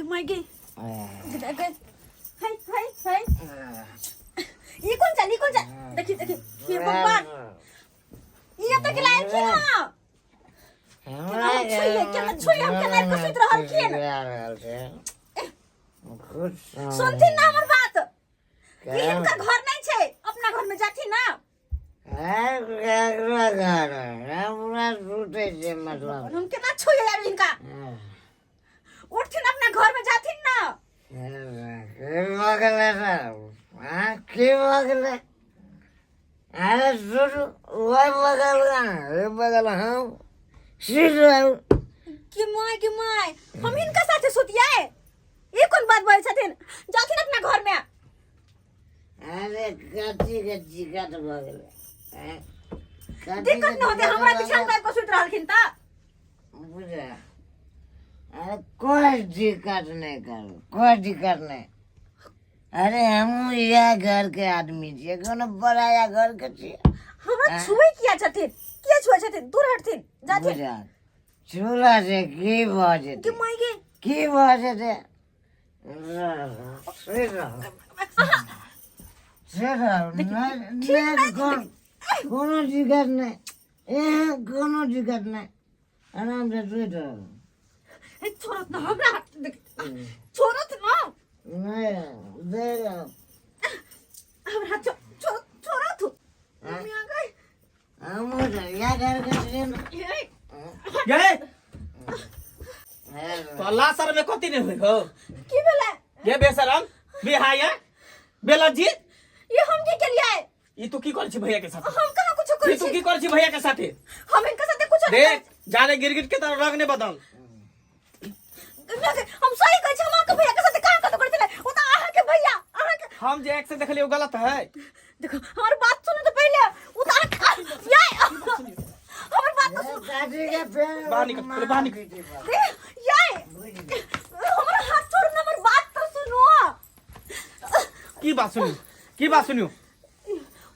मागे ये कौन सा देखिए ये भगवान ये तो खिलाए की ना क्या छुई हम के नहीं कुछ रहल की सुनती ना हमर बात ये इनका घर नहीं छे अपना घर में जाती ना हम के ना छुई यार इनका उठती ना अपना घर में जाती ना अरे बगल हम कि माय हम इनका साथे सुतिया है ये कौन बात बोल छथिन जाथिन अपना घर में अरे कच्ची कट बगल दिक्कत न होते हमरा बिछान पर को सुत रहलखिन ता बुझा अरे कोई दिक्कत नहीं कर अरे हम यह घर के आदमी छिए कोनो बड़ा या घर के छिए हमरा छुए किया छथिन छुए छथिन दूर हटथिन जाथिन बुझा चूल्हा से की बाजे कि मायगे की बाजे थे कोनो दिक्कत नहीं आराम से सुत रहो छोड़त ना हमरा छोड़त ना नहीं देगा हमरा छोड़त मम्मी आ गई हम या घर के गए तो अल्लाह सर में कथी नहीं हुई हो की भेले ये बेशरम बेहाया बेलज्जी ये हम के लिए आए ये तू की कर छी भैया के साथ हम कहां कुछ ये करै तू की कर छी भैया के साथ हम इनका साथे कुछ देख जाने गिरगिट के तरह रंग ने बदल हम सही कहै छी हम के भैया के साथे कहां कतो करथिले ओ त आहा के भैया हम जे एक से देख लियो गलत है देखो हमारी बात सुनो तो पहले वो तो ये हमारी बात तो सुन दादी के पेड़ बाहर निकल ये हमारा हाथ छोड़ ना हमारी बात तो सुनो की बात सुनियो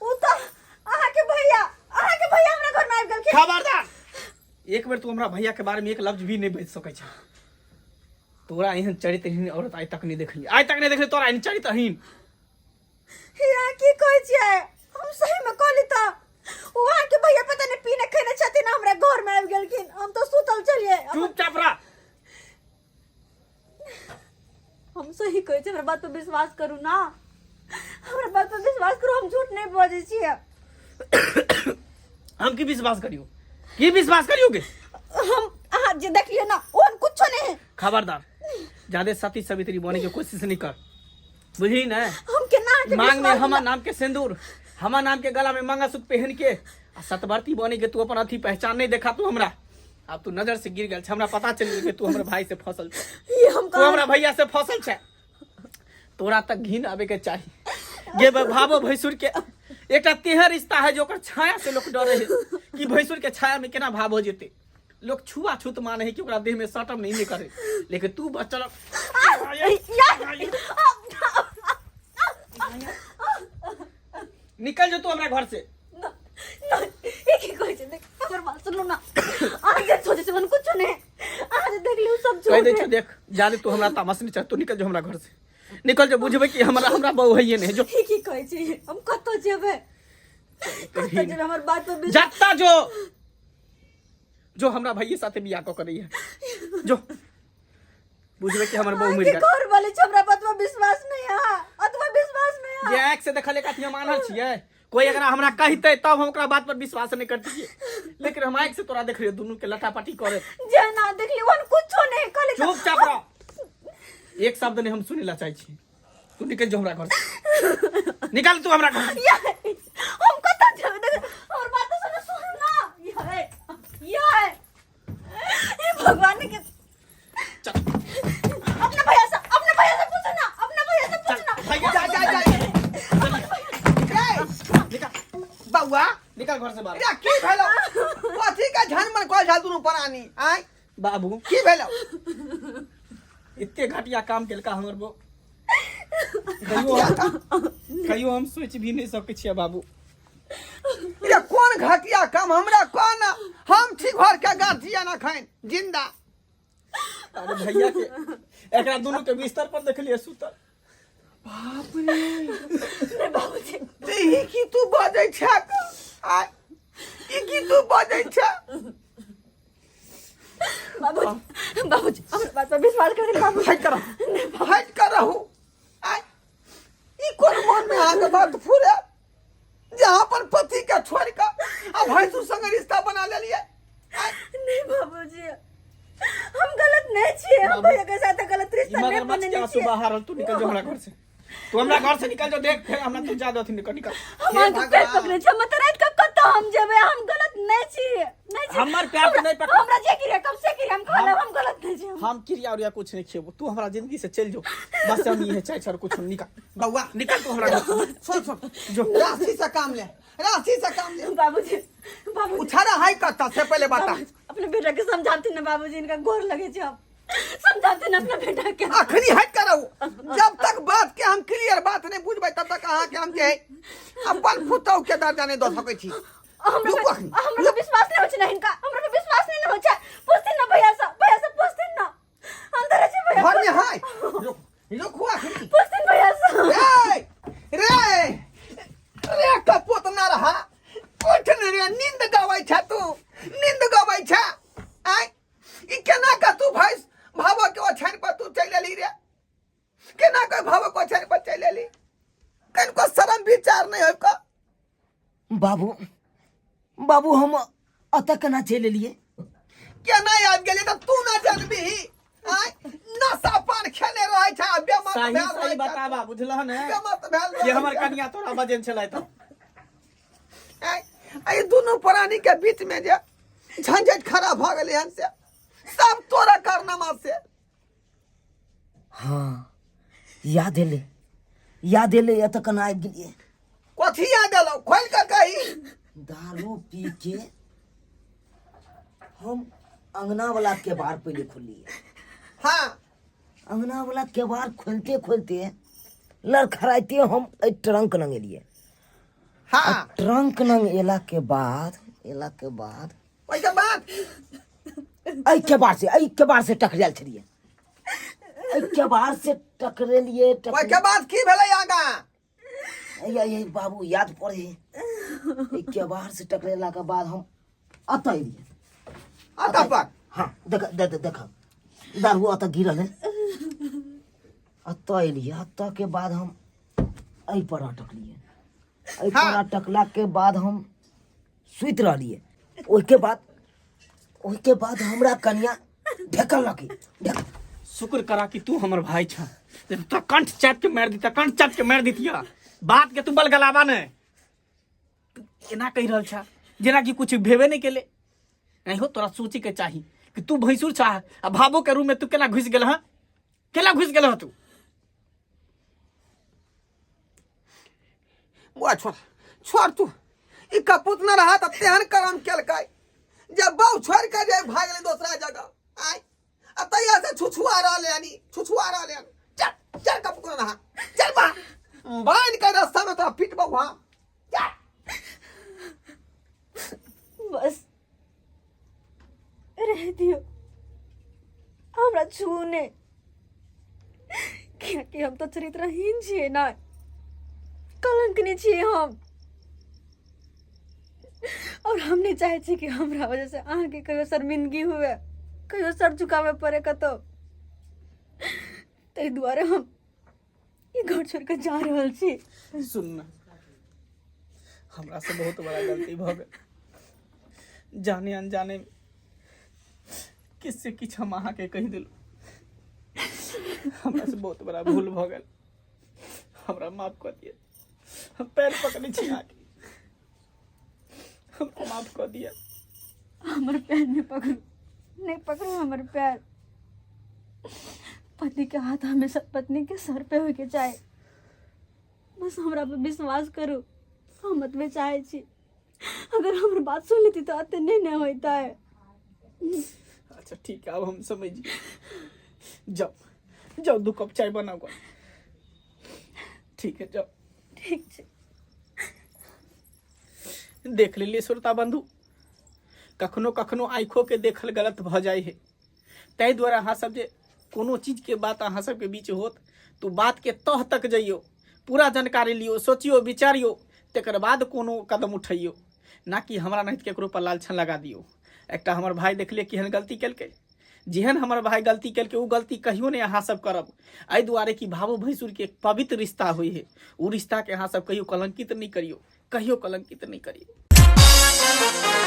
वो तो आहा के भैया हमरा घर में आ गेल के खबरदार एक बेर तू हमरा भैया के बारे में एक लफ्ज भी नहीं बज सकै छ तोरा एहन चरित्रहीन औरत आज तक नहीं देखली तोरा एहन चरित्रहीन या की कहै छियै हम सही में कहली त वहां के भैया पता नहीं पीने खाने छथिन हमरा घर में आ गेलखिन हम तो सुतल छलिए चुपचाप रह हम सही कहै छी हमरा बात पे विश्वास करू ना हमरा बात पे विश्वास करू हम झूठ नहीं बजै छियै हम की विश्वास करियोगे हम अहाँ जे देखलिए ना ओन कुछ नहीं खबरदार ज्यादा सती सवित्री बने की कोशिश नहीं कर बुझी ना हम के ना के मांग में हमार नाम के सिंदूर हमार नाम के गला में मंगलसूत्र पहन के आ सतवर्ती बने के तू अपन अथी पहचान नहीं देखा तू हमरा अब तू नजर से गिर गेल हमरा पता चल गेल कि तू हमरा भाई से फसल छ ये हम तू हमरा भैया से फसल छ तोरा तक घिन आवे के चाहिए ये भावो भैंसुर के एकटा तेहर रिश्ता है जो ओकर छाया से लोग डरे है कि भैंसुर के छाया में केना भाव हो जेते लोग छुआछूत माने है कि ओकरा देह में सटम नहीं करे लेकिन तू बचल निकल जो तू हमरा घर से एक ही कोई देख अगर बात सुन लो ना आज सोचे से मन कुछ नहीं आज देख लियो सब कह दे देख जाने तू हमरा तामस नहीं चाह तू निकल जो हमरा घर से निकल जो बुझबे कि हमरा बहु है नहीं जो की कहै छी हम कतो जेबे हमर बात पे जाता जो हमरा भैया साथे बियाह को करई है जो बुझबे कि हमर बहु मर गेल घर वाले हमरा बात पे विश्वास नहीं है अथवा विश्वास नहीं है ये एक से देखले कथि हम मानल छिए कोई अगर हमरा कहते तब हम ओकरा बात पर विश्वास नहीं करती लेकिन हम एक से तोरा देख रहियो दोनों के लटापटी करे जे ना देखली वन कुछो नहीं कहले चुपचाप रह एक शब्द नहीं हम सुनेला चाहै छी तू निकल जो हमरा घर से निकल तू हमरा घर हम कत जेबे और बात सुन ना ये भगवान के चल अपने भैया से पूछो ना निकल बउआ निकल घर से बाहर या की भेलो कथि का झन मन कोल झाल दुनु परानी आय बाबू की भेलो इत्ते घटिया काम केलका हमर बो कहियो हम सोच भी नहीं सकै छियै बाबू या कोन घटिया काम हमरा कौन हम ठीक घर के गांठिया ना खाएं जिंदा। अरे भैया के एकरा दोनों के बिस्तर पर देखलिए सुतल। बाप रे नहीं बाबूजी ई की तू बजै छ आ ई की तू बजै छ बाबूजी बाबूजी हमरा बात पर विश्वास कर दे बाबूजी। हट कर रहू आ ई कोन मन में आके बात फुरे जहां पर पति के छोड़ के अब भैंसू संग रिश्ता बना ले लिए। नहीं बाबूजी हम गलत नहीं छिए, हम भैया के साथ गलत रिश्ता नहीं मगरमच्छ बने के आंसू बहा रहल। तू निकल जो हमरा घर से, तू हमरा घर से निकल जो। देख फिर हमरा तू ज्यादा थी निकल। हम तो पेट पकड़े छ मत रात का कत्ता हम जेबे, हम गलत नहीं छिए नहीं छिए। हमर प्यार के नहीं पकड़। हमरा जे गिरे कब से गिरे हम खा लेब, हम गलत नहीं छिए। हम क्रिया और कुछ नहीं खेबो, तू हमरा जिंदगी से चल जो बस। हम ये चाहे सर कुछ निकल बउआ निकल तू हमरा घर से। सुन जो राशि से काम ले, राशि से काम ले। बाबूजी बाबूजी उछारा हाई करता से पहले बता अपने बेटा के समझाते ना बाबूजी, इनका गोर लगे छ हम समझाते ना अपने बेटा के। आखिरी हट करो जब तक बात के हम क्लियर बात नहीं बुझबै तब तक अहाँ के हम के अपन पुतौ के दर्जा नहीं दो सकै छी। हमरा विश्वास नहीं होछ ना इनका, हमरा पे विश्वास नहीं होछ। पूछते ना भैया से पूछते ना अंदर छै भैया घर में हाय रुक हुआ आखिरी पूछते भैया से। रे रे कपोत ना रहा उठ न रे नींद गवाई छ तू नींद गवाई छ आय ई केना का तू भैंस भावो के ओछान पर तू चल ली रे केना का भावो को ओछान पर चल ली कन को शर्म विचार नहीं होय का। बाबू बाबू हम अत केना चलि लिए? केना आबि गेली त तू ना जानबी आय नशा पान खेले रहै छ बेमत सही भेल सही बताबा बुझलह ने बेमत भेल ये हमर कन्या तोरा बजन छलै त आई दोनों प्राणी के बीच में जे झंझट खड़ा भ गेलै हन से सब तोरा कारनामा से। हाँ याद एले अत केना आबि गेलिए? कथी याद एलो खोल के कही। दारू पी के हम अंगना वाला केबाड़ पहले खोलिए। हाँ अंगना वाला केबाड़ खोलते खोलते लड़खड़ाते हम ट्रंक नंग एलिए। हाँ ट्रंक नंग एला के बाद ओइके बाद केबाड़ से टकराल छलिए। केबाड़ से टकरेलिए ओइके बाद की भेलै आगा? ये बाबू याद पड़े केबाड़ से टकरेला के बाद हम अत एलिए। आता पर हाँ देख दारू अत गिरल है। अत एलिए, अत के बाद हम एहि पर अटकलिए। एहि पर अटकला के बाद हम सुति रहलिए। ओहिके बाद हमरा कन्या ढेकल लगी। शुक्र करा कि तू हमर भाई छ, तो कंठ चाप के मार दितिया बात के तू बलगलावा ने एना कहि रहल छ जेना कि कुछ भेबे नहीं केले। नहीं हो तोरा सोचे के चाही कि तू भैंसुर चाह आ भाबो के रूम में तू केना घुस गेल ह? केना घुस गेल ह तू? बुआ छोड़ तू ई कपूत न रहा त तेहन करम केलकै जब बहु छोड़ के जे भाग गेलै दूसरा जगह आय अतैया से छुछुआ रहले चल कपूत न रहा चल बाइन के रास्ता में तो पिट बहु। हाँ बस रह दियो हमरा छूने, क्योंकि हम तो चरित्रहीन छिए ना, कलंकनी छिए हम। और हम नहीं चाहे छी कि हमरा वजह से अहाँ के कहियो शर्मिंदगी हुए, कहियो सर झुकावे पड़े कतो। तै दुआरे हम ये घर छोड़ के जा रहल छी। सुन ना, हमरा से बहुत बड़ा गलती भ गेल। जाने अनजाने में किससे किछ हम अहाँ के कहि दिलू। हमरा से बहुत बड़ा भूल भ गेल, हमरा माफ कर दिए। हम पैर पकड़े छी अहाँ के, हमको माफ कर दिया। हमर पैर नहीं पकड़ो हमर पैर। पति के हाथ हमेशा पत्नी के सर पे होके चाहे। बस हमरा पे विश्वास करो, हम मत में चाहे छी। अगर हमर बात सुन लेती तो अते नहीं होता है। अच्छा ठीक है, अब हम समझ गए। जाओ 2 कप चाय बनाओ। ठीक है जाओ। ठीक है। देख लीजिए श्रोता बंधु, कखनो कखनो आँखों के देखल गलत भ जाए है। तै द्वारा अहाँ सब जे कोनो चीज के बात अहाँ सबके बीच होत तो बात के तह तक जइयो, पूरा जानकारी लियो, सोचियो, विचारियो, तकर बाद कोनो कदम उठैयो, ना कि हमरा नहीं केकरो पर लालछन लगा दियो। एकटा हमर भाई देखलिए केहन गलती केलकै, जेहन हमर भाई गलती केलकै उ गलती कहियो नहीं अहाँ सब करब। एहि दुआरे कि भावो भैंसुर के एक पवित्र रिश्ता होइ है, उ रिश्ता के अहाँ सब कहियो कलंकित नहीं करियो, कहियो कलंकित नहीं करियो।